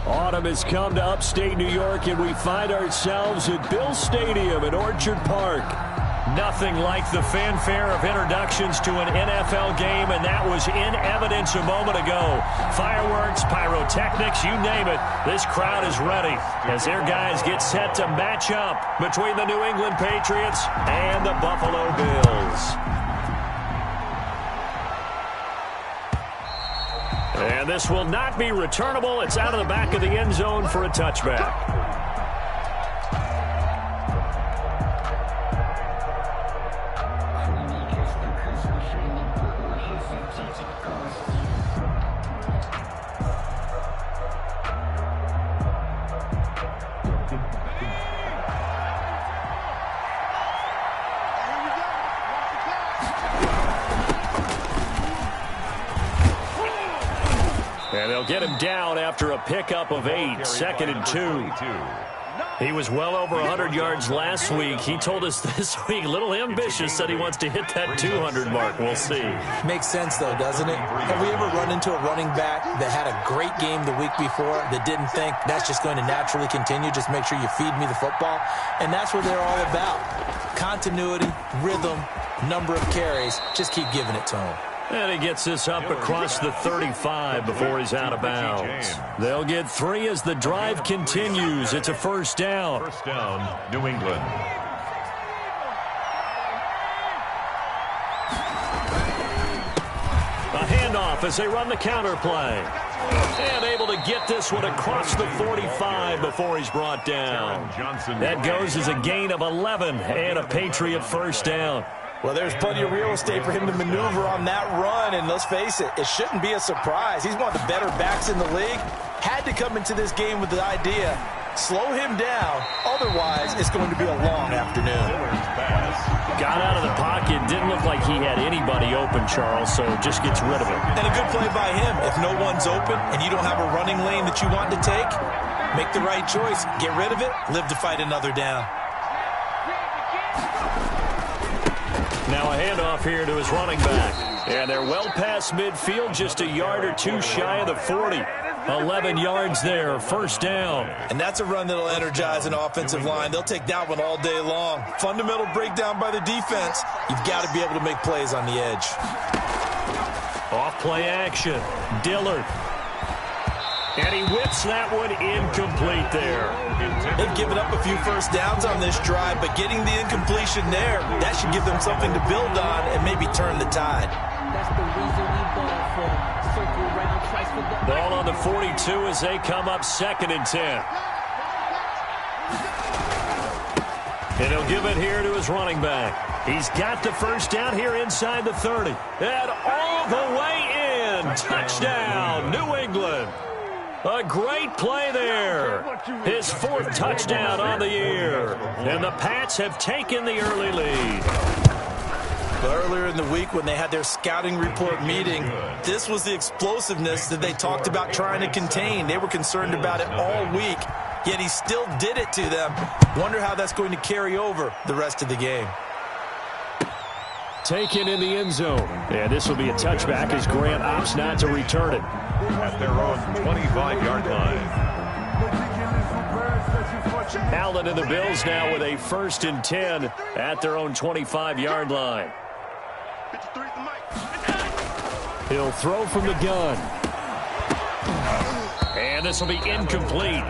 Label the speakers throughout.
Speaker 1: Autumn has come to upstate New York, and we find ourselves at Bill Stadium in Orchard Park. Nothing like the fanfare of introductions to an NFL game, and that was in evidence a moment ago. Fireworks, pyrotechnics, you name it. This crowd is ready as their guys get set to match up between the New England Patriots and the Buffalo Bills. And this will not be returnable. It's out of the back of the end zone for a touchback. And they'll get him down after a pickup of 8, 2nd and 2. He was well over 100 yards last week. He told us this week, a little ambitious, said he wants to hit that 200 mark. We'll see.
Speaker 2: Makes sense, though, doesn't it? Have we ever run into a running back that had a great game the week before that didn't think that's just going to naturally continue? Just make sure you feed me the football. And that's what they're all about. Continuity, rhythm, number of carries. Just keep giving it to him.
Speaker 1: And he gets this up across the 35 before he's out of bounds. They'll get 3 as the drive continues. It's a first down.
Speaker 3: First down, New England.
Speaker 1: A handoff as they run the counter play. And able to get this one across the 45 before he's brought down. That goes as a gain of 11 and a Patriot first down.
Speaker 2: Well, there's plenty of real estate for him to maneuver on that run, and let's face it, it shouldn't be a surprise. He's one of the better backs in the league. Had to come into this game with the idea, slow him down, otherwise it's going to be a long afternoon.
Speaker 1: Got out of the pocket, didn't look like he had anybody open, Charles, so just gets rid of it.
Speaker 2: And a good play by him. If no one's open and you don't have a running lane that you want to take, make the right choice, get rid of it, live to fight another down.
Speaker 1: Now a handoff here to his running back. And they're well past midfield, just a yard or two shy of the 40. 11 yards there, first down.
Speaker 2: And that's a run that'll energize an offensive line. They'll take that one all day long. Fundamental breakdown by the defense. You've got to be able to make plays on the edge.
Speaker 1: Off play action. Dillard. And he whips that one incomplete there.
Speaker 2: They've given up a few first downs on this drive, but getting the incompletion there, that should give them something to build on and maybe turn the tide.
Speaker 4: That's the reason we ball for circle round twice for the
Speaker 1: ball on the 42 as they come up 2nd and 10. And he'll give it here to his running back. He's got the first down here inside the 30. And all the way in. Touchdown, New England. A great play there. His 4th touchdown on the year. And the Pats have taken the early lead.
Speaker 2: Earlier in the week when they had their scouting report meeting, this was the explosiveness that they talked about trying to contain. They were concerned about it all week, yet he still did it to them. Wonder how that's going to carry over the rest of the game.
Speaker 1: Taken in the end zone. And this will be a touchback as Grant opts not to return it.
Speaker 3: At their own 25-yard line.
Speaker 1: Allen and the Bills now with a 1st and 10 at their own 25-yard line. He'll throw from the gun. And this will be incomplete.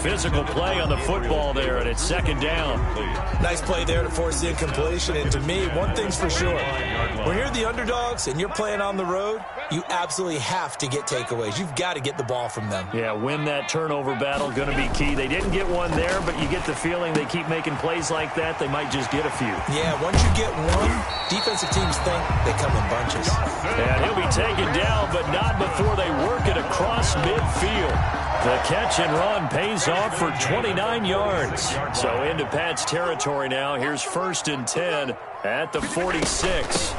Speaker 1: Physical play on the football there, and it's 2nd down.
Speaker 2: Nice play there to force the incompletion. And to me, one thing's for sure. When you're the underdogs and you're playing on the road, you absolutely have to get takeaways. You've got to get the ball from them.
Speaker 1: Yeah, win that turnover battle, going to be key. They didn't get one there, but you get the feeling they keep making plays like that, they might just get a few.
Speaker 2: Yeah, once you get one, defensive teams think they come in bunches.
Speaker 1: And he'll be taken down, but not before they work it across midfield. The catch and run pays off for 29 yards. So into Pat's territory now. Here's 1st and 10 at the 46.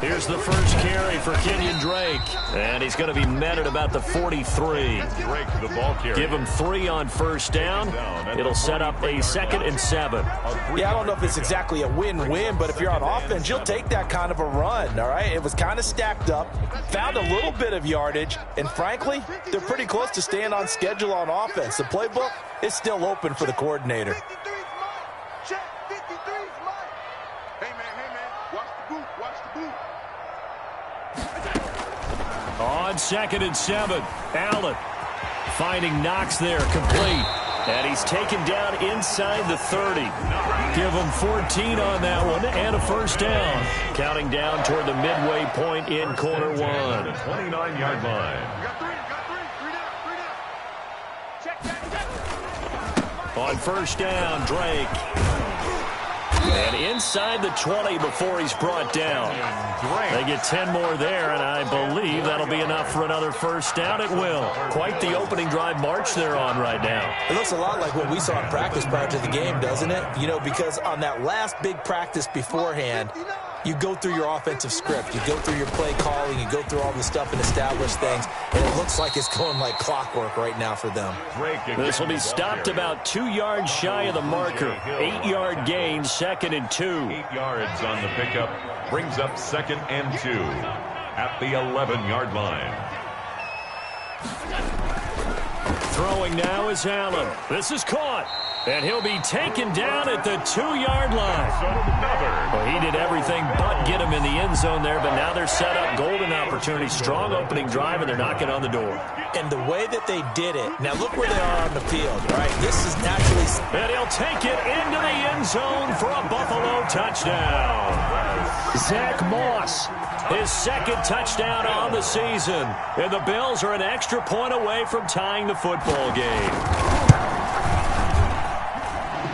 Speaker 1: Here's the first carry for Kenyon Drake. And he's going to be met at about the 43.
Speaker 3: Drake, the ball carrier.
Speaker 1: Give him 3 on first down. It'll set up a 2nd and 7.
Speaker 2: Yeah, I don't know if it's exactly a win-win, but if you're on offense, you'll take that kind of a run, all right? It was kind of stacked up, found a little bit of yardage, and frankly, they're pretty close to staying on schedule on offense. The playbook is still open for the coordinator.
Speaker 1: On 2nd and 7, Allen finding Knox there, complete. And he's taken down inside the 30. Give him 14 on that one and a first down. Counting down toward the midway point in quarter 1.
Speaker 3: 29-yard line.
Speaker 1: On first down, Drake. And inside the 20 before he's brought down. They get 10 more there, and I believe that'll be enough for another first down. It will. Quite the opening drive march they're on right now.
Speaker 2: It looks a lot like what we saw in practice prior to the game, doesn't it? You know, because on that last big practice beforehand, you go through your offensive script. You go through your play calling. You go through all the stuff and establish things. And it looks like it's going like clockwork right now for them.
Speaker 1: This will be stopped about 2 yards shy of the marker. 8-yard gain, 2nd and 2.
Speaker 3: 8 yards on the pickup. Brings up 2nd and 2 at the 11-yard line.
Speaker 1: Throwing now is Allen. This is caught. And he'll be taken down at the 2-yard line. Well, he did everything but get him in the end zone there, but now they're set up golden opportunity. Strong opening drive, and they're knocking on the door.
Speaker 2: And the way that they did it, now look where they are on the field, right? This is naturally...
Speaker 1: And he'll take it into the end zone for a Buffalo touchdown. Zach Moss, his 2nd touchdown on the season. And the Bills are an extra point away from tying the football game.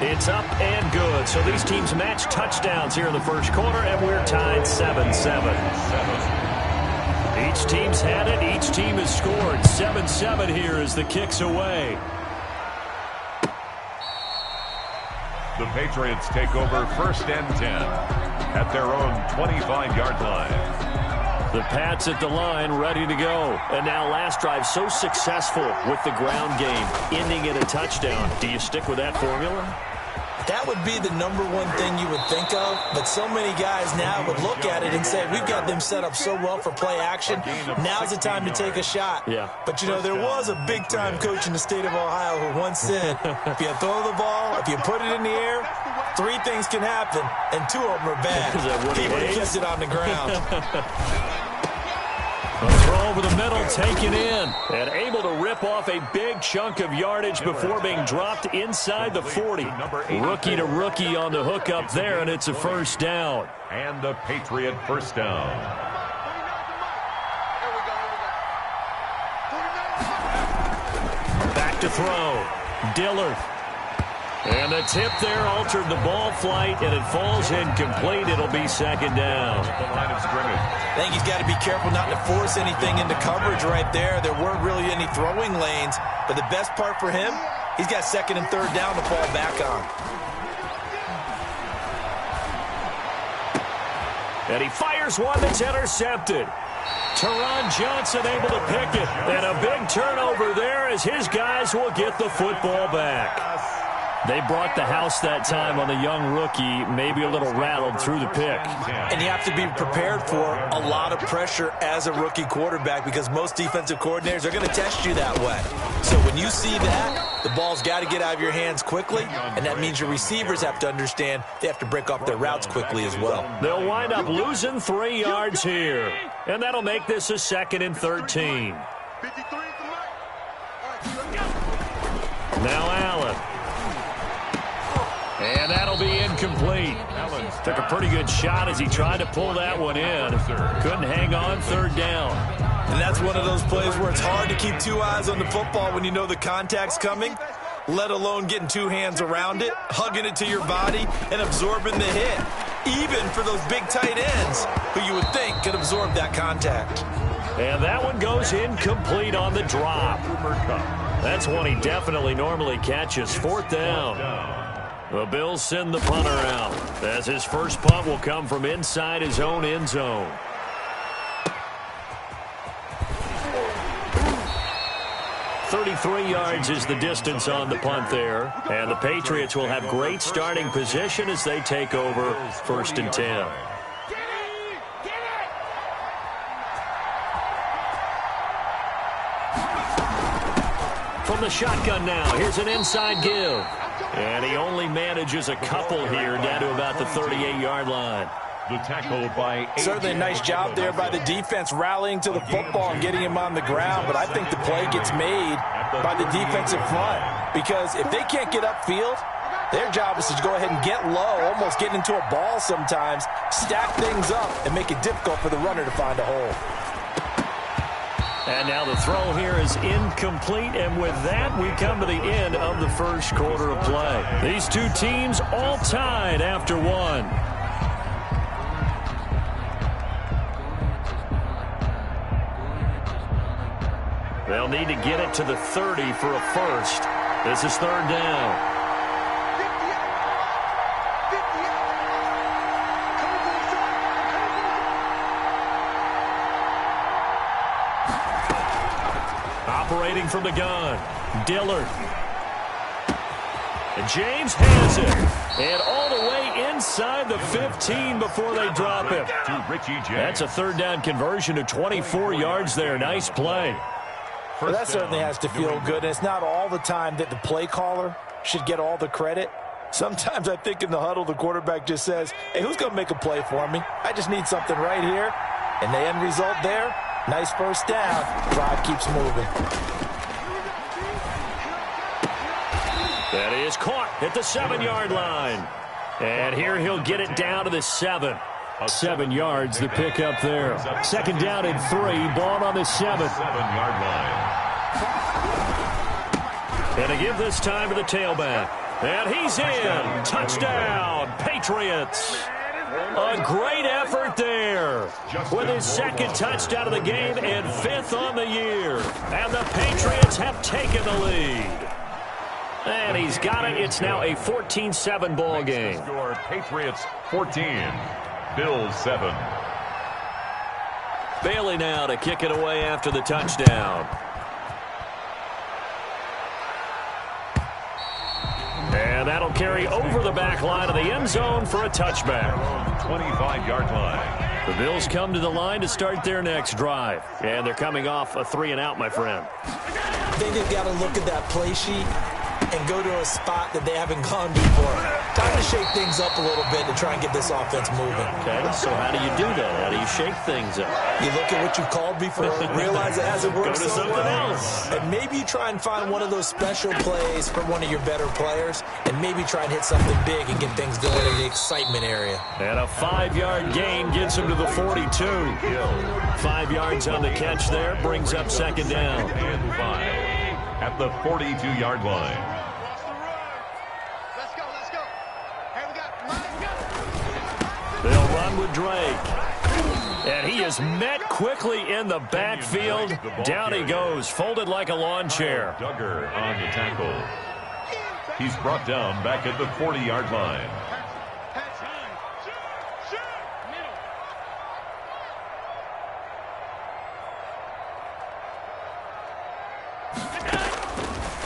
Speaker 1: It's up and good. So these teams match touchdowns here in the first quarter, and we're tied 7-7. Each team's had it. Each team has scored. 7-7 here as the kick's away.
Speaker 3: The Patriots take over 1st and 10 at their own 25-yard line.
Speaker 1: The Pats at the line, ready to go. And now last drive so successful with the ground game, ending in a touchdown. Do you stick with that formula?
Speaker 2: That would be the number one thing you would think of, but so many guys now would look at it and say, we've got them set up so well for play action, now's the time to take a shot.
Speaker 1: Yeah.
Speaker 2: But, you know, there was a big-time coach in the state of Ohio who once said, if you throw the ball, if you put it in the air, 3 things can happen, and 2 of them are bad. He would have kept it on the ground.
Speaker 1: A throw over the middle, taken in, and able to rip off a big chunk of yardage before being dropped inside the 40. Rookie to rookie on the hook up there, and it's a first down.
Speaker 3: And the Patriot first down.
Speaker 1: Back to throw. Dillard. And the tip there altered the ball flight, and it falls incomplete. It'll be 2nd down.
Speaker 3: The line of scrimmage.
Speaker 2: I think he's got to be careful not to force anything into coverage right there. There weren't really any throwing lanes, but the best part for him, he's got 2nd and 3rd down to fall back on.
Speaker 1: And he fires one that's intercepted. Teron Johnson able to pick it. And a big turnover there as his guys will get the football back. They brought the house that time on the young rookie, maybe a little rattled through the pick.
Speaker 2: And you have to be prepared for a lot of pressure as a rookie quarterback because most defensive coordinators are going to test you that way. So when you see that, the ball's got to get out of your hands quickly, and that means your receivers have to understand they have to break off their routes quickly as well.
Speaker 1: They'll wind up losing 3 yards here, and that'll make this a 2nd and 13. Now Allen. And that'll be incomplete. Took a pretty good shot as he tried to pull that one in. Couldn't hang on, 3rd down.
Speaker 2: And that's one of those plays where it's hard to keep 2 eyes on the football when you know the contact's coming, let alone getting 2 hands around it, hugging it to your body, and absorbing the hit. Even for those big tight ends who you would think could absorb that contact.
Speaker 1: And that one goes incomplete on the drop. That's one he definitely normally catches. 4th down. The Bills send the punter out, as his first punt will come from inside his own end zone. .33 yards is the distance on the punt there. And the Patriots will have great starting position as they take over 1st and 10. From the shotgun now, here's an inside give. And he only manages a couple here down to about the 38-yard line.
Speaker 3: The tackle by
Speaker 2: certainly a nice job there by the defense rallying to the football and getting him on the ground, but I think the play gets made by the defensive front because if they can't get upfield, their job is to go ahead and get low, almost get into a ball sometimes, stack things up, and make it difficult for the runner to find a hole.
Speaker 1: And now the throw here is incomplete, and with that, we come to the end of the first quarter of play. These two teams all tied after one. They'll need to get it to the 30 for a first. This is 3rd down. Operating from the gun, Dillard. And James has it. And all the way inside the 15 before they drop him. That's a 3rd down conversion of 24 yards there. Nice play.
Speaker 2: Well, that certainly has to feel good. And it's not all the time that the play caller should get all the credit. Sometimes I think in the huddle, the quarterback just says, hey, who's going to make a play for me? I just need something right here. And the end result there, nice first down. Drive keeps moving.
Speaker 1: That is caught at the 7-yard line. And here he'll get it down to the 7. 7 yards, the pick up there. 2nd down and 3, ball on the 7.
Speaker 3: 7-yard line.
Speaker 1: And to give this time to the tailback. And he's in. Touchdown, Patriots. A great effort there. With his 2nd touchdown of the game and 5th on the year. And the Patriots have taken the lead. And he's got it. It's now a 14-7 ball game.
Speaker 3: Score, Patriots 14. Bills 7.
Speaker 1: Bailey now to kick it away after the touchdown. And that'll carry over the back line of the end zone for a touchback.
Speaker 3: 25-yard line.
Speaker 1: The Bills come to the line to start their next drive. And they're coming off a 3-and-out, my friend.
Speaker 2: I think they've got to look at that play sheet and go to a spot that they haven't gone before. Time to shake things up a little bit to try and get this offense moving.
Speaker 1: Okay, so how do you do that? How do you shake things up?
Speaker 2: You look at what you've called before, realize it hasn't worked
Speaker 1: Go to
Speaker 2: so
Speaker 1: something
Speaker 2: well.
Speaker 1: else.
Speaker 2: And maybe you try and find one of those special plays for one of your better players, and maybe try and hit something big and get things going in the excitement area.
Speaker 1: And a 5-yard gain gets him to the 42. 5 yards on the catch there, brings up 2nd down.
Speaker 3: And 5 at the 42-yard line.
Speaker 1: They'll run with Drake. And he is met quickly in the backfield. Down he goes, folded like a lawn chair.
Speaker 3: Duggar on the tackle. He's brought down back at the 40-yard line.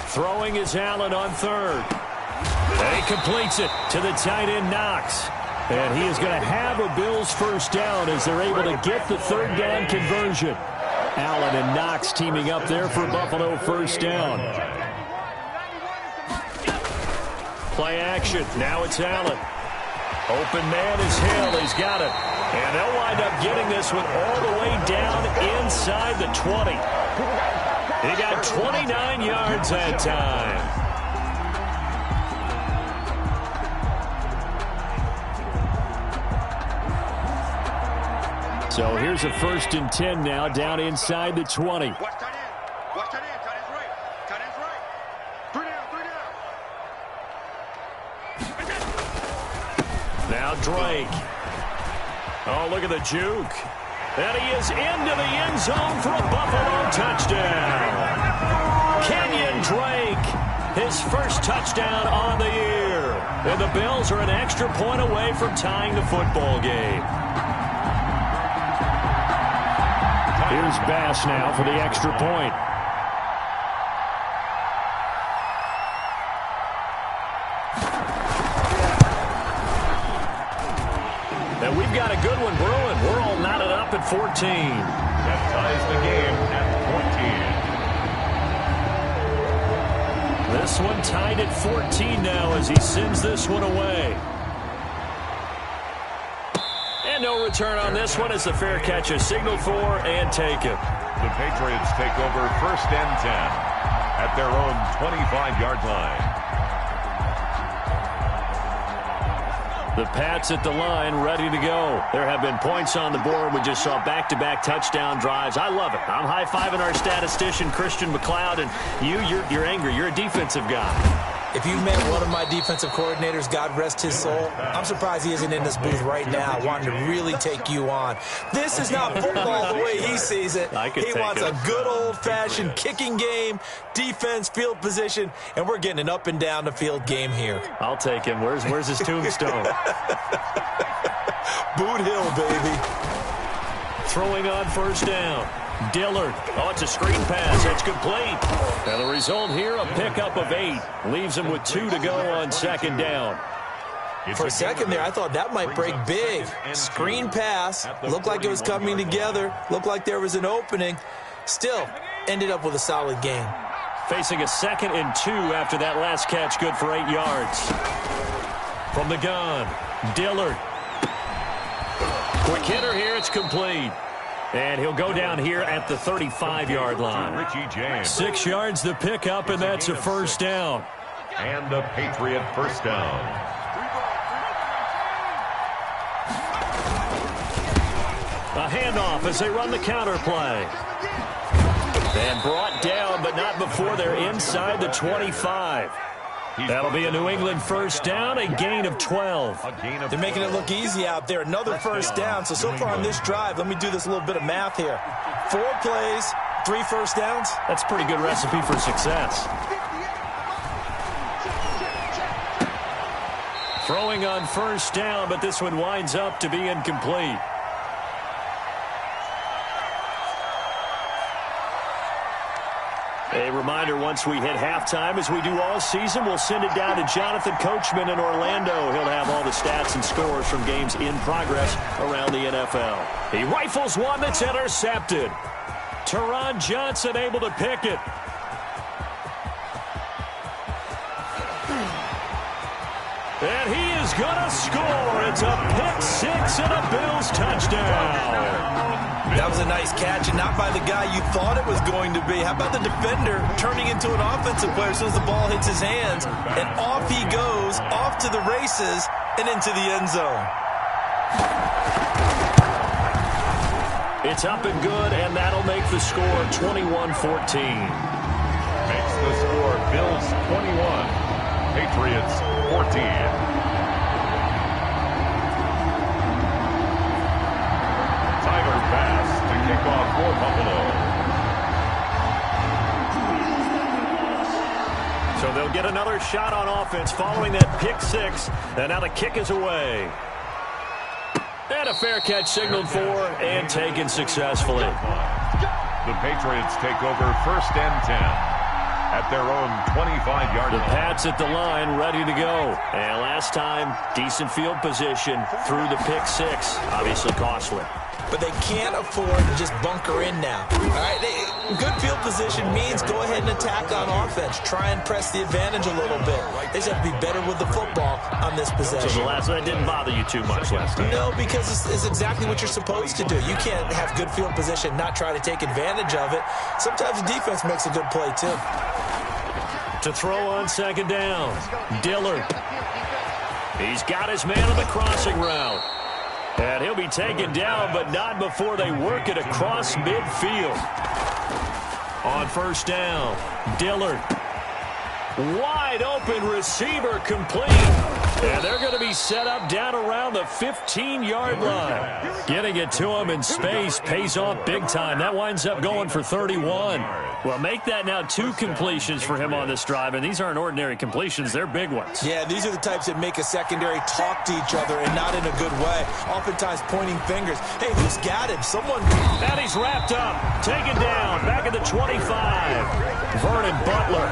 Speaker 1: Throwing is Allen on 3rd. And he completes it to the tight end, Knox. And he is going to have a Bills first down as they're able to get the 3rd down conversion. Allen and Knox teaming up there for Buffalo first down. Play action. Now it's Allen. Open man is Hill. He's got it. And they'll wind up getting this one all the way down inside the 20. He got 29 yards that time. So here's a 1st and 10 now, down inside the 20.
Speaker 5: Watch tight end. Watch tight end. Tight end's right. Tight end's right. 3 down.
Speaker 1: Now Drake. Oh, look at the juke. And he is into the end zone for a Buffalo touchdown. Kenyon Drake, his first touchdown on the year. And the Bills are an extra point away from tying the football game. Here's Bass now for the extra point. And we've got a good one brewing. We're all knotted up at 14.
Speaker 3: That ties the game at 14.
Speaker 1: This one tied at 14 now as he sends this one away. And no return on this one as the fair catch is signaled for and taken.
Speaker 3: The Patriots take over 1st and 10 at their own 25-yard line.
Speaker 1: The Pats at the line, ready to go. There have been points on the board. We just saw back-to-back touchdown drives. I love it. I'm high-fiving our statistician, Christian McLeod, and you're angry. You're a defensive guy.
Speaker 2: If you've met one of my defensive coordinators, God rest his soul, I'm surprised he isn't in this booth right now wanting to really take you on. This is not football the way he sees it. He wants a good old-fashioned kicking game, defense, field position, and we're getting an up and down the field game here.
Speaker 1: I'll take him. Where's his tombstone?
Speaker 2: Boot Hill, baby.
Speaker 1: Throwing on 1st down. Dillard. Oh, it's a screen pass. It's complete. And the result here, a pickup of 8. Leaves him with 2 to go on 2nd down.
Speaker 2: For a second there, I thought that might break big. Screen pass. Looked like it was coming together. Looked like there was an opening. Still, ended up with a solid game.
Speaker 1: Facing a 2nd and 2 after that last catch. Good for 8 yards. From the gun, Dillard. Quick hitter here. It's complete. And he'll go down here at the 35-yard line.
Speaker 3: Richie James.
Speaker 1: 6 yards the pickup, and that's a 1st down.
Speaker 3: And the Patriot 1st down.
Speaker 1: A handoff as they run the counter play. And brought down, but not before they're inside the 25. That'll be a New England 1st down, a gain of 12.
Speaker 2: They're making it look easy out there. Another 1st down. So far on this drive, let me do this little bit of math here. 4 plays, 3 1st downs.
Speaker 1: That's a pretty good recipe for success. Throwing on 1st down, but this one winds up to be incomplete. A reminder, once we hit halftime, as we do all season, we'll send it down to Jonathan Coachman in Orlando. He'll have all the stats and scores from games in progress around the NFL. He rifles one that's intercepted. Teron Johnson able to pick it. And he is going to score. It's a pick-6 and a Bills touchdown.
Speaker 2: That was a nice catch, and not by the guy you thought it was going to be. How about the defender turning into an offensive player as soon as the ball hits his hands? And off he goes, off to the races, and into the end zone.
Speaker 1: It's up and good, and that'll make the score 21-14.
Speaker 3: Makes the score Bills 21, Patriots 14. Pass to kick off for Buffalo.
Speaker 1: So they'll get another shot on offense following that pick-6, and now the kick is away. And a fair catch signaled for and taken successfully.
Speaker 3: The Patriots take over 1st and 10 at their own 25-yard line.
Speaker 1: The Pats at the line, ready to go. And last time, decent field position through the pick-6, obviously costly.
Speaker 2: But they can't afford to just bunker in now. All right, good field position means go ahead and attack on offense. Try and press the advantage a little bit. They just have to be better with the football on this possession.
Speaker 1: So the last one didn't bother you too much last time?
Speaker 2: No, because it's exactly what you're supposed to do. You can't have good field position, not try to take advantage of it. Sometimes the defense makes a good play, too.
Speaker 1: To throw on 2nd down, Dillard. He's got his man on the crossing route. And he'll be taken down, but not before they work it across midfield. On 1st down, Dillard. Wide open receiver complete. And they're going to be set up down around the 15-yard line. Getting it to him in space pays off big time. That winds up going for 31. Well, make that now 2 completions for him on this drive, and these aren't ordinary completions. They're big ones.
Speaker 2: Yeah, these are the types that make a secondary talk to each other and not in a good way. Oftentimes pointing fingers. Hey, who's got him? Someone.
Speaker 1: And he's wrapped up. Taken down. Back at the 25. Vernon Butler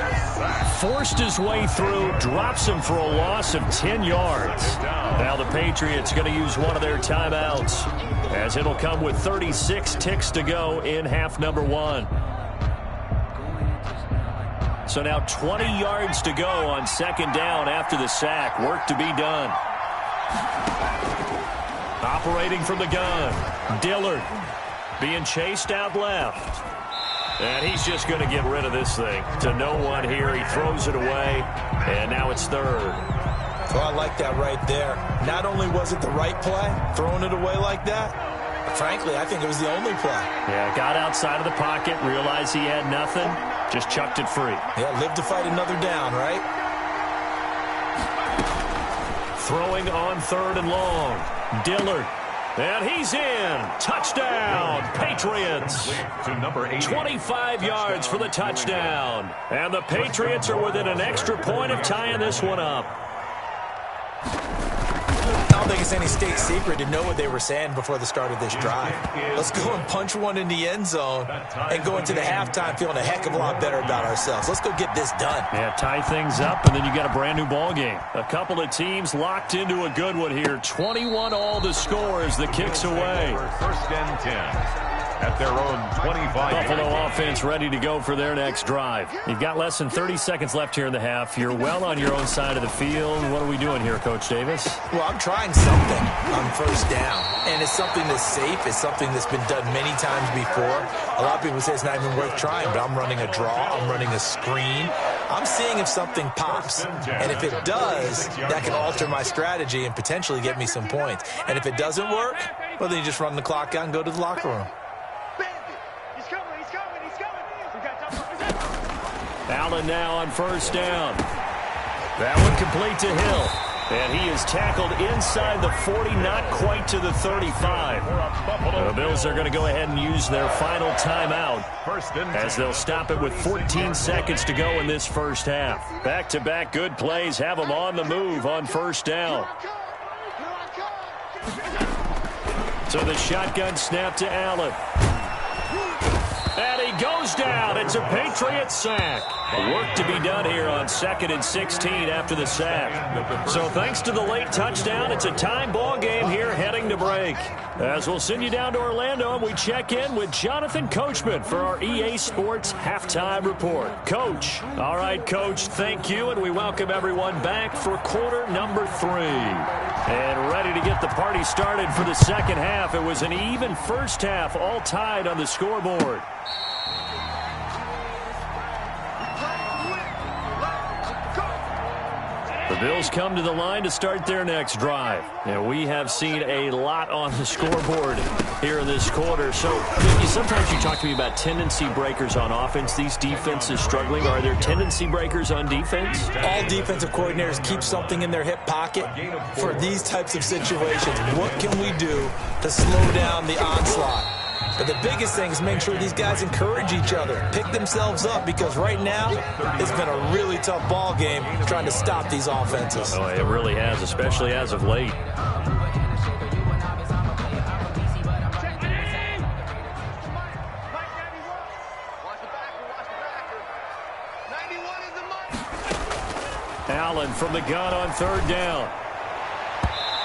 Speaker 1: forced his way through. Drops him for a loss of 10 yards. Now the Patriots going to use one of their timeouts, as it'll come with 36 ticks to go in half number 1. So now 20 yards to go on second down after the sack. Work to be done. Operating from the gun. Dillard being chased out left. And he's just going to get rid of this thing to no one here. He throws it away, and now it's third.
Speaker 2: Well, I like that right there. Not only was it the right play, throwing it away like that, but frankly, I think it was the only play.
Speaker 1: Yeah, got outside of the pocket, realized he had nothing, just chucked it free.
Speaker 2: Yeah, live to fight another down, right?
Speaker 1: Throwing on third and long. Dillard. And he's in. Touchdown, Patriots.
Speaker 3: To number 80.
Speaker 1: 25 yards for the touchdown. And the Patriots are within an extra point of tying this one up.
Speaker 2: I don't think it's any state secret to know what they were saying before the start of this drive. Let's go and punch one in the end zone and go into the halftime feeling a heck of a lot better about ourselves. Let's go get this done.
Speaker 1: Yeah, tie things up, and then you got a brand new ball game. A couple of teams locked into a good one here. 21 all the score as the kicks away.
Speaker 3: First and 10. At their own 25.
Speaker 1: Buffalo offense ready to go for their next drive. You've got less than 30 seconds left here in the half. You're well on your own side of the field. What are we doing here, Coach Davis?
Speaker 2: Well, I'm trying something on first down, and it's something that's safe. It's something that's been done many times before. A lot of people say it's not even worth trying, but I'm running a draw. I'm running a screen. I'm seeing if something pops, and if it does, that can alter my strategy and potentially get me some points. And if it doesn't work, well, then you just run the clock out and go to the locker room.
Speaker 1: Allen now on first down. That one complete to Hill. And he is tackled inside the 40, not quite to the 35. The Bills are going to go ahead and use their final timeout as they'll stop it with 14 seconds to go in this first half. Back-to-back good plays have them on the move on first down. So the shotgun snap to Allen. And he goes down. It's a Patriots sack. Work to be done here on 2nd and 16 after the sack. So thanks to the late touchdown, it's a time ball game here heading to break. As we'll send you down to Orlando, and we check in with Jonathan Coachman for our EA Sports Halftime Report. Coach. All right, Coach, thank you, and we welcome everyone back for quarter number 3. And ready to get the party started for the second half. It was an even first half, all tied on the scoreboard. The Bills come to the line to start their next drive. And we have seen a lot on the scoreboard here in this quarter. So sometimes you talk to me about tendency breakers on offense. These defenses struggling. Are there tendency breakers on defense?
Speaker 2: All defensive coordinators keep something in their hip pocket for these types of situations. What can we do to slow down the onslaught? But the biggest thing is make sure these guys encourage each other, pick themselves up, because right now it's been a really tough ball game trying to stop these offenses.
Speaker 1: Oh, it really has, especially as of late. Allen from the gun on third down.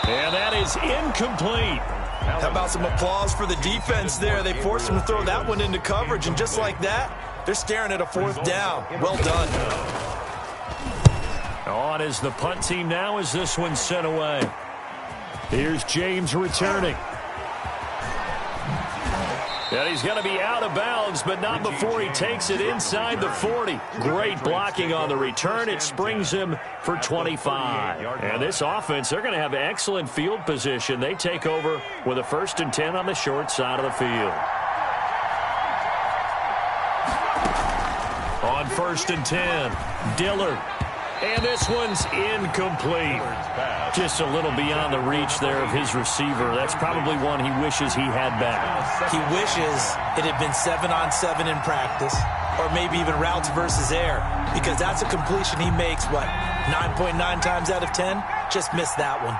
Speaker 1: And that is incomplete.
Speaker 2: How about some applause for the defense there? They forced him to throw that one into coverage, and just like that, they're staring at a fourth down. Well done.
Speaker 1: On is the punt team now as this one's sent away. Here's James returning. And he's going to be out of bounds, but not before he takes it inside the 40. Great blocking on the return. It springs him for 25. And this offense, they're going to have excellent field position. They take over with a 1st and 10 on the short side of the field. On 1st and 10, Dillard. And this one's incomplete. Just a little beyond the reach there of his receiver. That's probably one he wishes he had back.
Speaker 2: He wishes it had been 7-on-7 in practice. or maybe even routes versus air, because that's a completion he makes, 9.9 times out of 10? Just missed that one.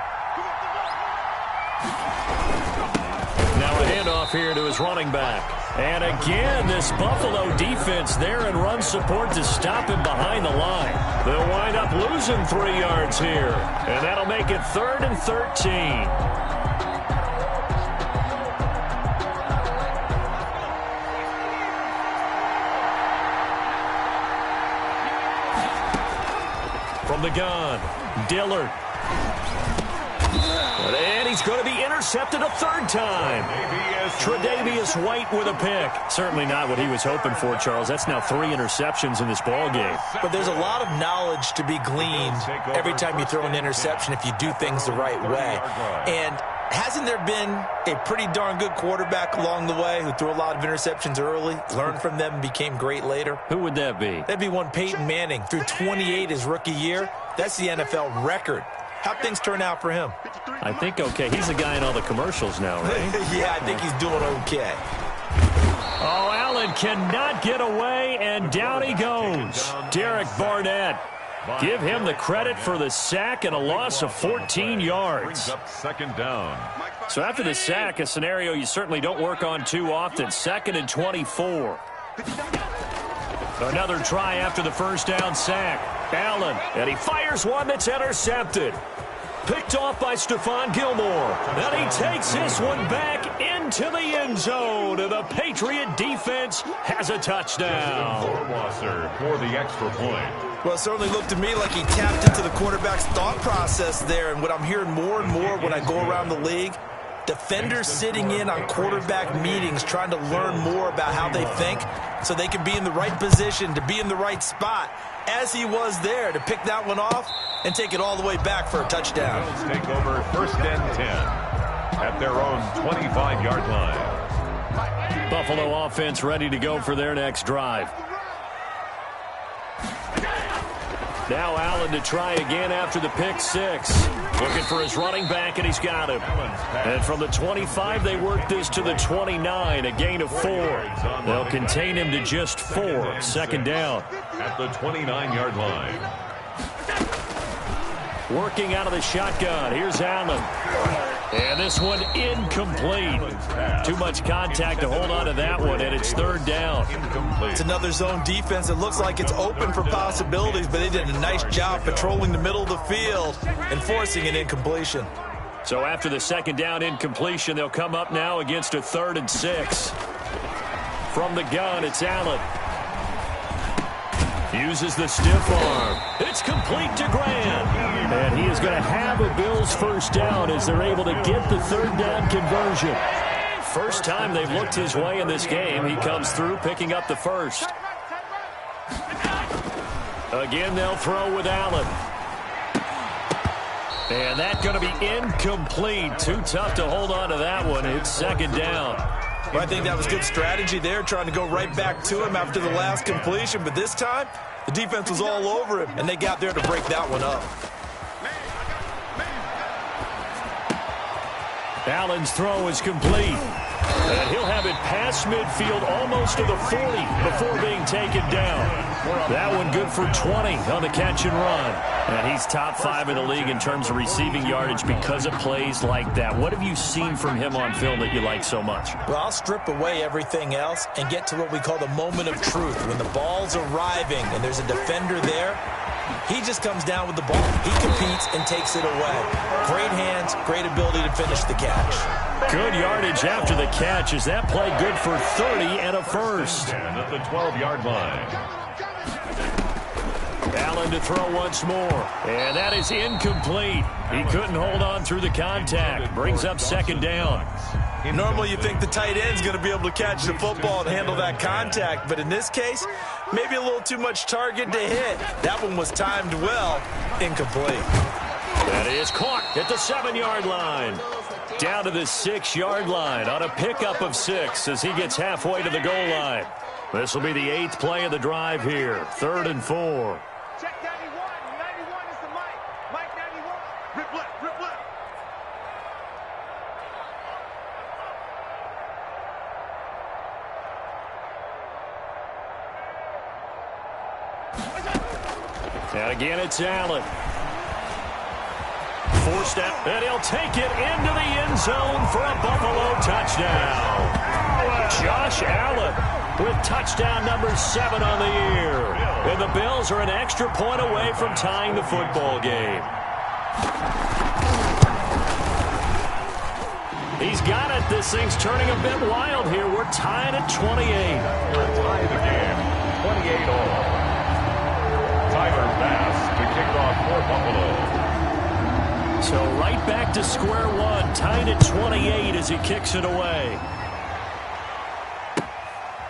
Speaker 1: Now a handoff here to his running back. And again, this Buffalo defense there in run support to stop him behind the line. They'll wind up losing 3 yards here, and that'll make it 3rd and 13. From the gun, Dillard. And he's going to be intercepted a 3rd time. Tre'Davious White with a pick. Certainly not what he was hoping for, Charles. That's now 3 interceptions in this ball game.
Speaker 2: But there's a lot of knowledge to be gleaned every time you throw an interception if you do things the right way. And hasn't there been a pretty darn good quarterback along the way who threw a lot of interceptions early, learned from them, and became great later?
Speaker 1: Who would that be?
Speaker 2: That'd be one Peyton Manning. Threw 28 his rookie year. That's the NFL record. How'd things turn out for him?
Speaker 1: I think okay. He's the guy in all the commercials now, right?
Speaker 2: Yeah, I think he's doing okay.
Speaker 1: Oh, Allen cannot get away, and down he goes. Derek Barnett. Give him the credit for the sack and a loss of 14 yards.
Speaker 3: Up 2nd down.
Speaker 1: So after the sack, a scenario you certainly don't work on too often. 2nd and 24. Another try after the 1st down sack. Allen, and he fires one that's intercepted. Picked off by Stephon Gilmore. And he takes this one back into the end zone. And the Patriot defense has a touchdown.
Speaker 3: Wasser for the extra point.
Speaker 2: Well, it certainly looked to me like he tapped into the quarterback's thought process there. And what I'm hearing more and more when I go around the league, defenders sitting in on quarterback meetings trying to learn more about how they think so they can be in the right position to be in the right spot, as he was there to pick that one off and take it all the way back for a touchdown.
Speaker 3: Bills take over 1st and 10 at their own 25-yard line.
Speaker 1: Buffalo offense ready to go for their next drive. Now Allen to try again after the pick 6. Looking for his running back, and he's got him. And from the 25, they work this to the 29, a gain of 4. They'll contain him to just 4. 2nd down.
Speaker 3: At the 29-yard line.
Speaker 1: Working out of the shotgun. Here's Allen. And this one incomplete. Too much contact to hold on to that one, and it's 3rd down.
Speaker 2: It's another zone defense. It looks like it's open for possibilities, but they did a nice job patrolling the middle of the field and forcing an incompletion.
Speaker 1: So after the 2nd down incompletion, they'll come up now against a 3rd and 6. From the gun, it's Allen. Uses the stiff arm. It's complete to Grant. And he is going to have a Bills 1st down as they're able to get the 3rd down conversion. First time they've looked his way in this game. He comes through picking up the 1st. Again, they'll throw with Allen. And that's going to be incomplete. Too tough to hold on to that one. It's 2nd down.
Speaker 2: Well, I think that was good strategy there, trying to go right back to him after the last completion. But this time, the defense was all over him, and they got there to break that one up.
Speaker 1: Allen's throw is complete. And he'll have it past midfield almost to the 40 before being taken down. That one good for 20 on the catch and run. And he's top 5 in the league in terms of receiving yardage because of plays like that. What have you seen from him on film that you like so much?
Speaker 2: Well, I'll strip away everything else and get to what we call the moment of truth. When the ball's arriving and there's a defender there, he just comes down with the ball. He competes and takes it away. Great hands, great ability to finish the catch.
Speaker 1: Good yardage after the catch. Is that play good for 30 and a 1st?
Speaker 3: And at the 12-yard line.
Speaker 1: Allen to throw once more. And that is incomplete. He couldn't hold on through the contact. Brings up 2nd down.
Speaker 2: Normally you think the tight end's going to be able to catch the football and handle that contact, but in this case, maybe a little too much target to hit. That one was timed well, incomplete.
Speaker 1: That is caught at the 7-yard line. Down to the 6-yard line on a pickup of 6 as he gets halfway to the goal line. This will be the 8th play of the drive here. 3rd and 4.
Speaker 5: Check 91. 91 is the Mike. Mike 91. Rip left, rip left.
Speaker 1: And again, it's Allen. Forced out, and he'll take it into the end zone for a Buffalo touchdown. Josh Allen with touchdown number 7 on the year. And the Bills are an extra point away from tying the football game. He's got it. This thing's turning a bit wild here. We're tied at 28.
Speaker 3: We're tied the game, 28 all. Tyler Bass to kick off for Buffalo.
Speaker 1: So right back to square one, tied at 28 as he kicks it away.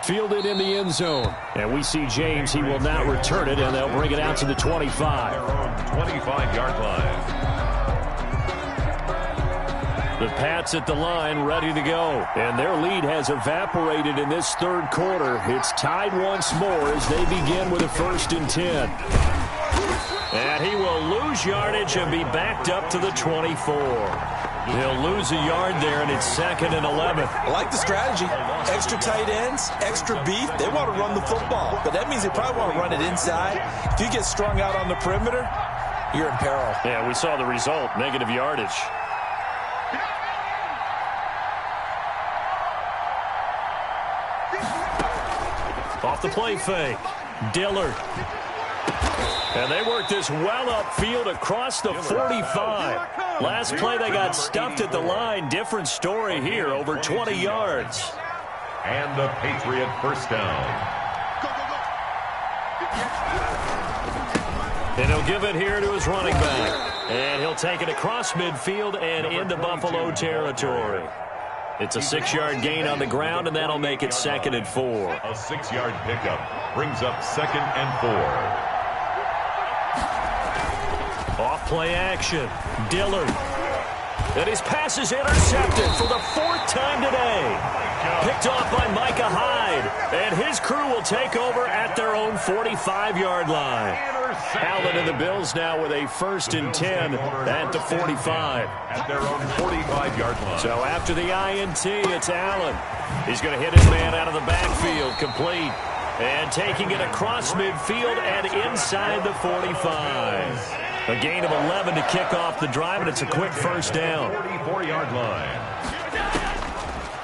Speaker 1: Fielded in the end zone. And we see James. He will not return it, and they'll bring it out to the 25.
Speaker 3: Their own 25-yard line.
Speaker 1: The Pats at the line, ready to go. And their lead has evaporated in this third quarter. It's tied once more as they begin with a 1st and 10. And he will lose yardage and be backed up to the 24. He'll lose a yard there, and it's 2nd and 11.
Speaker 2: I like the strategy. Extra tight ends, extra beef. They want to run the football, but that means they probably want to run it inside. If you get strung out on the perimeter, you're in peril.
Speaker 1: Yeah, we saw the result, negative yardage. Off the play fake, Dillard. And they work this well upfield across the 45. Last play they got stuffed at the line. Different story here, over 20 yards.
Speaker 3: And the Patriot first down.
Speaker 1: And he'll give it here to his running back. And he'll take it across midfield and into Buffalo territory. It's a 6-yard gain on the ground, and that'll make it 2nd and 4.
Speaker 3: A 6-yard pickup brings up 2nd and 4.
Speaker 1: Off play action, Dillard. And his pass is intercepted for the 4th time today. Picked off by Micah Hyde. And his crew will take over at their own 45-yard line. Allen and the Bills now with a 1st and 10 at the 45.
Speaker 3: At their own 45-yard line.
Speaker 1: So after the INT, it's Allen. He's going to hit his man out of the backfield, complete. And taking it across midfield and inside the 45. A gain of 11 to kick off the drive, and it's a quick first down.
Speaker 3: 44-yard line.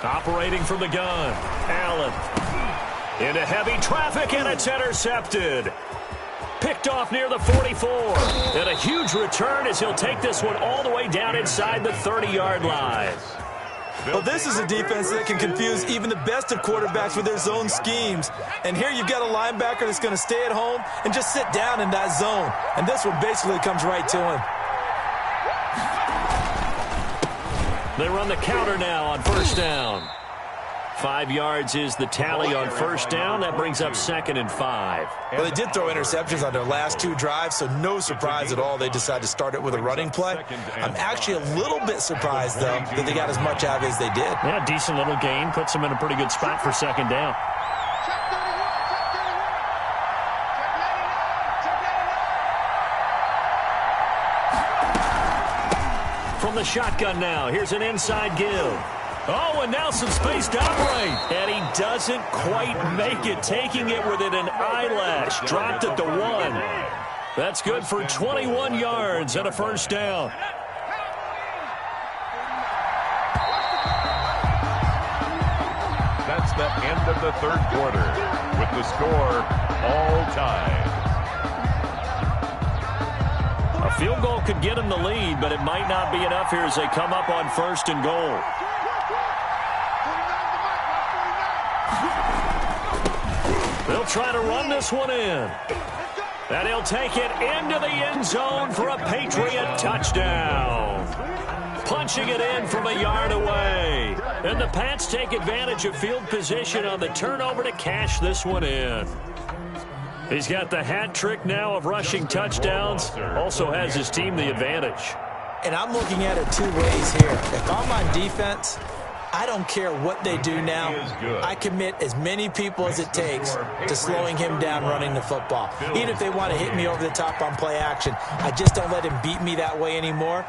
Speaker 1: Operating from the gun, Allen. Into heavy traffic, and it's intercepted. Picked off near the 44. And a huge return as he'll take this one all the way down inside the 30-yard line.
Speaker 2: Well, this is a defense that can confuse even the best of quarterbacks with their zone schemes. And here you've got a linebacker that's going to stay at home and just sit down in that zone. And this one basically comes right to him.
Speaker 1: They run the counter now on first down. 5 yards is the tally on first down. That brings up 2nd and 5.
Speaker 2: Well, they did throw interceptions on their last 2 drives, so no surprise at all they decided to start it with a running play. I'm actually a little bit surprised, though, that they got as much out as they did.
Speaker 1: Yeah, decent little gain. Puts them in a pretty good spot for 2nd down. From the shotgun now, here's an inside give. Oh, and now some space to operate. And he doesn't quite make it, taking it within an eyelash. Dropped at the 1. That's good for 21 yards and a first down.
Speaker 3: That's the end of the third quarter, with the score all tied.
Speaker 1: A field goal could get him the lead, but it might not be enough here as they come up on 1st and goal. They'll try to run this one in. And he'll take it into the end zone for a Patriot touchdown. Punching it in from a yard away. And the Pats take advantage of field position on the turnover to cash this one in. He's got the hat trick now of rushing touchdowns. Also has his team the advantage.
Speaker 2: And I'm looking at it 2 ways here. If I'm on defense, I don't care what they do now. I commit as many people as it takes to slowing him down running the football. Even if they want to hit me over the top on play action, I just don't let him beat me that way anymore.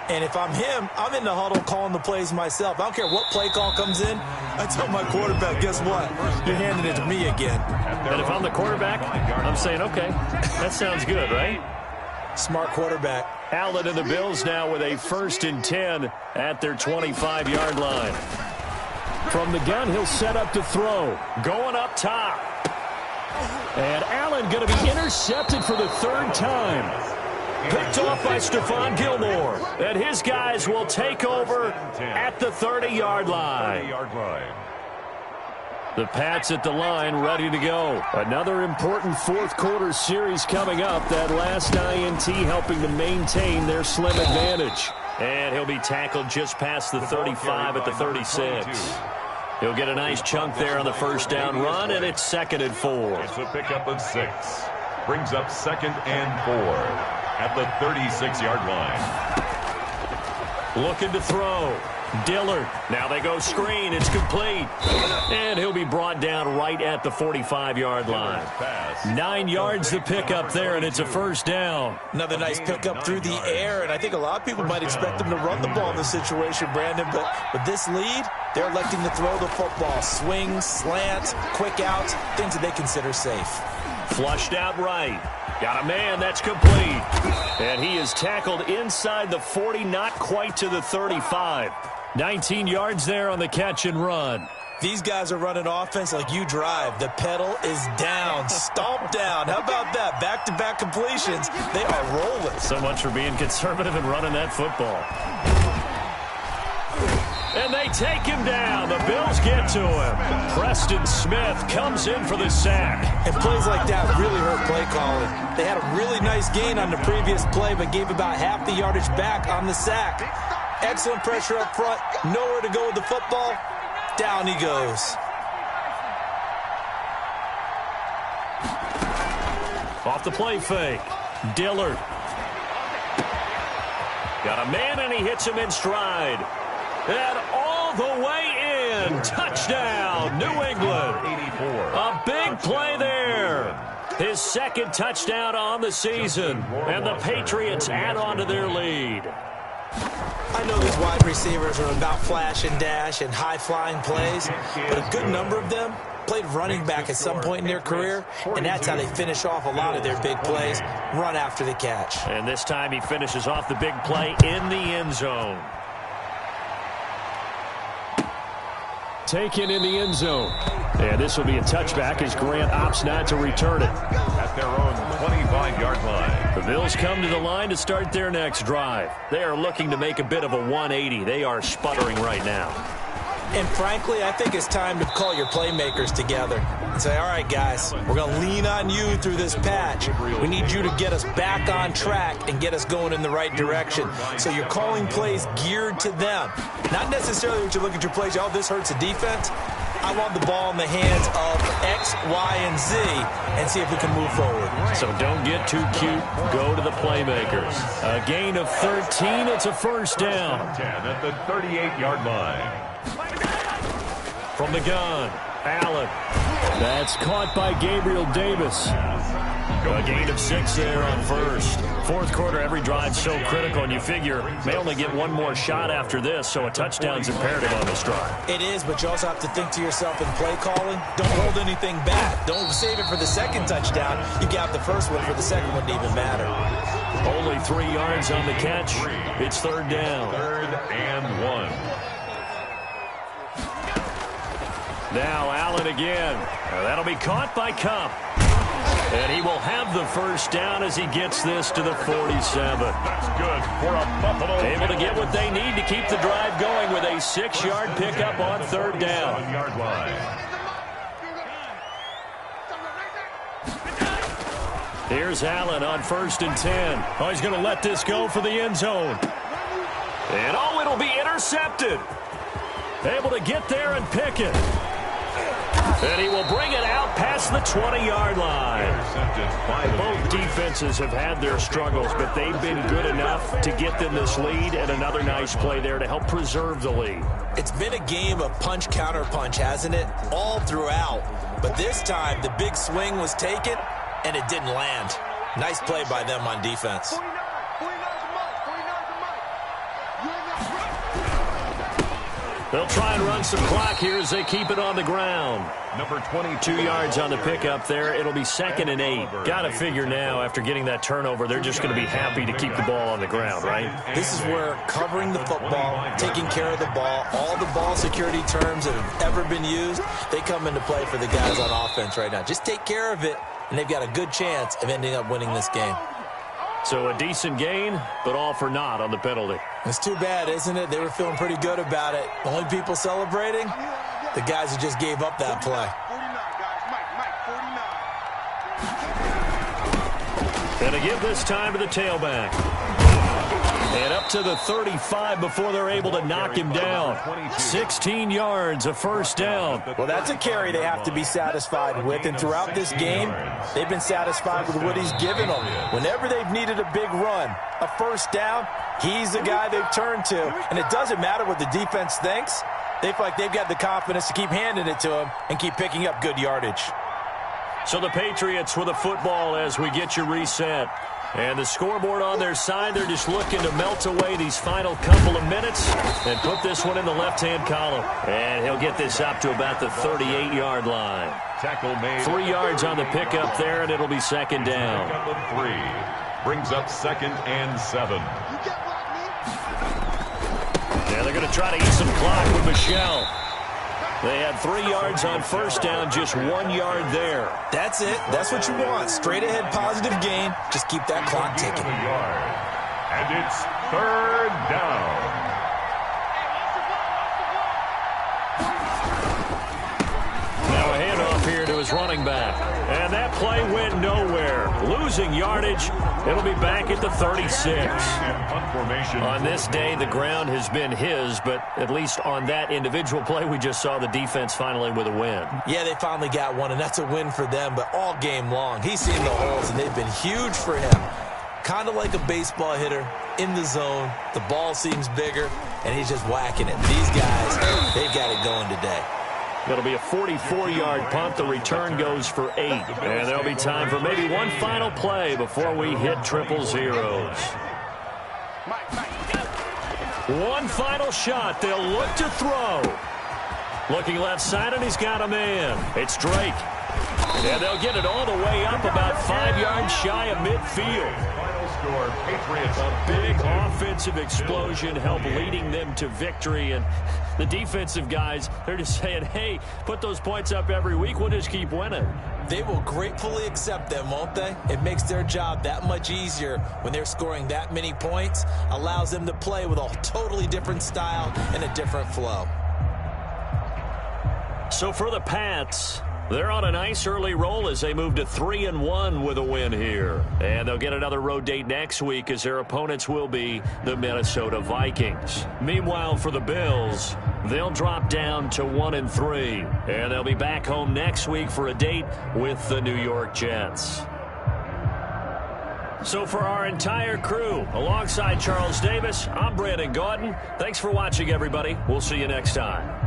Speaker 2: And if I'm him, I'm in the huddle calling the plays myself. I don't care what play call comes in. I tell my quarterback, guess what? You're handing it to me again.
Speaker 1: And if I'm the quarterback, I'm saying, okay, that sounds good, right?
Speaker 2: Smart quarterback.
Speaker 1: Allen and the Bills now with a 1st and 10 at their 25-yard line. From the gun, he'll set up to throw. Going up top. And Allen going to be intercepted for the 3rd time. Picked off by Stephon Gilmore. And his guys will take over at the 30-yard line. The Pats at the line, ready to go. Another important 4th quarter series coming up. That last INT helping to maintain their slim advantage. And he'll be tackled just past the 35 at the 36. He'll get a nice chunk there on the 1st down run, and it's 2nd and 4.
Speaker 3: It's a pickup of 6. Brings up 2nd and 4 at the 36-yard line.
Speaker 1: Looking to throw. Dillard. Now they go screen. It's complete. And he'll be brought down right at the 45-yard line. 9 yards to pick up there, and it's a 1st down.
Speaker 2: Another nice pickup through the air, and I think a lot of people might expect them to run the ball in this situation, Brandon, but with this lead, they're electing to throw the football. Swings, slants, quick outs, things that they consider safe.
Speaker 1: Flushed out right. Got a man, that's complete. And he is tackled inside the 40, not quite to the 35. 19 yards there on the catch and run.
Speaker 2: These guys are running offense like you drive. The pedal is down, stomp down. How about that? Back-to-back completions. They are rolling.
Speaker 1: So much for being conservative and running that football. And they take him down. The Bills get to him. Preston Smith comes in for the sack.
Speaker 2: And plays like that really hurt play calling. They had a really nice gain on the previous play, but gave about half the yardage back on the sack. Excellent pressure up front. Nowhere to go with the football. Down he goes.
Speaker 1: Off the play fake. Dillard. Got a man, and he hits him in stride. And all the way in. Touchdown, New England.
Speaker 3: 84.
Speaker 1: A big play there. His 2nd touchdown on the season. And the Patriots add on to their lead.
Speaker 2: I know these wide receivers are about flash and dash and high-flying plays, but a good number of them played running back at some point in their career, and that's how they finish off a lot of their big plays, run after the catch.
Speaker 1: And this time he finishes off the big play in the end zone. Taken in the end zone. And this will be a touchback as Grant opts not to return it.
Speaker 3: At their own 25-yard line.
Speaker 1: The Bills come to the line to start their next drive. They are looking to make a bit of a 180. They are sputtering right now.
Speaker 2: And frankly, I think it's time to call your playmakers together and say, all right, guys, we're going to lean on you through this patch. We need you to get us back on track and get us going in the right direction. So you're calling plays geared to them. Not necessarily what you look at your plays, oh, this hurts the defense. I want the ball in the hands of X, Y, and Z and see if we can move forward.
Speaker 1: So don't get too cute. Go to the playmakers. A gain of 13. It's a 1st down.
Speaker 3: 10 at the 38-yard line.
Speaker 1: From the gun, Allen. That's caught by Gabriel Davis. A gain of 6 there on 1st. 4th quarter, every drive so critical, and you figure may only get one more shot after this, so a touchdown's imperative on this drive.
Speaker 2: It is, but you also have to think to yourself in play calling, don't hold anything back. Don't save it for the 2nd touchdown. You got the 1st one for the 2nd one to even matter.
Speaker 1: Only 3 yards on the catch. It's 3rd down.
Speaker 3: 3rd and 1.
Speaker 1: Now Allen again. That'll be caught by Kupp. And he will have the 1st down as he gets this to the 47.
Speaker 3: That's good for a Buffalo.
Speaker 1: Able to get what they need to keep the drive going with a 6-yard pickup on 3rd down.
Speaker 3: 1-yard line.
Speaker 1: Here's Allen on 1st and 10. Oh, he's going to let this go for the end zone. And oh, it'll be intercepted. Able to get there and pick it. And he will bring it out past the 20-yard line. Both defenses have had their struggles, but they've been good enough to get them this lead, and another nice play there to help preserve the lead.
Speaker 2: It's been a game of punch-counter-punch, hasn't it? All throughout. But this time, the big swing was taken, and it didn't land. Nice play by them on defense.
Speaker 1: They'll try and run some clock here as they keep it on the ground.
Speaker 3: Number 22.
Speaker 1: 2 yards on the pickup there. It'll be 2nd and 8. Got to figure now, after getting that turnover, they're just going to be happy to keep the ball on the ground, right?
Speaker 2: This is where covering the football, taking care of the ball, all the ball security terms that have ever been used, they come into play for the guys on offense right now. Just take care of it, and they've got a good chance of ending up winning this game.
Speaker 1: So a decent gain, but all for naught on the penalty.
Speaker 2: It's too bad, isn't it? They were feeling pretty good about it. The only people celebrating, the guys who just gave up that play.
Speaker 5: 49, guys. Mike, 49.
Speaker 1: Gonna give this time to the tailback. And up to the 35 before they're able to knock him down. 16 yards, a first down.
Speaker 2: Well, that's a carry they have to be satisfied with, and throughout this game, they've been satisfied with what he's given them. Whenever they've needed a big run, a first down, he's the guy they've turned to. And it doesn't matter what the defense thinks. They feel like they've got the confidence to keep handing it to him and keep picking up good yardage.
Speaker 1: So the Patriots with a football as we get you reset. And the scoreboard on their side, they're just looking to melt away these final couple of minutes and put this one in the left-hand column. And he'll get this up to about the 38-yard line.
Speaker 3: Tackle made.
Speaker 1: 3 yards on the pickup there, and it'll be 2nd down.
Speaker 3: 3. Brings up 2nd and 7.
Speaker 1: Yeah, they're going to try to eat some clock with Michel. They had 3 yards on first down, just 1 yard there.
Speaker 2: That's it. That's what you want. Straight ahead, positive gain. Just keep that clock ticking.
Speaker 3: And it's 3rd down.
Speaker 1: Now a handoff here to his running back. And that play went nowhere. Losing yardage. It'll be back at the 36. On this day, the ground has been his, but at least on that individual play, we just saw the defense finally with a win.
Speaker 2: Yeah, they finally got one, and that's a win for them, but all game long, he's seen the holes, and they've been huge for him. Kind of like a baseball hitter in the zone. The ball seems bigger, and he's just whacking it. These guys, they've got it going today.
Speaker 1: It'll be a 44-yard punt. The return goes for 8. And there'll be time for maybe one final play before we hit 000. One final shot. They'll look to throw. Looking left side, and he's got a man. It's Drake. And they'll get it all the way up about 5 yards shy of midfield.
Speaker 3: Score, Patriots.
Speaker 1: A big offensive explosion helped leading them to victory. And the defensive guys, they're just saying, hey, put those points up every week. We'll just keep winning.
Speaker 2: They will gratefully accept them, won't they? It makes their job that much easier when they're scoring that many points. Allows them to play with a totally different style and a different flow.
Speaker 1: So for the Pats, they're on a nice early roll as they move to 3-1 with a win here. And they'll get another road date next week as their opponents will be the Minnesota Vikings. Meanwhile, for the Bills, they'll drop down to 1-3. And they'll be back home next week for a date with the New York Jets. So for our entire crew, alongside Charles Davis, I'm Brandon Gaudin. Thanks for watching, everybody. We'll see you next time.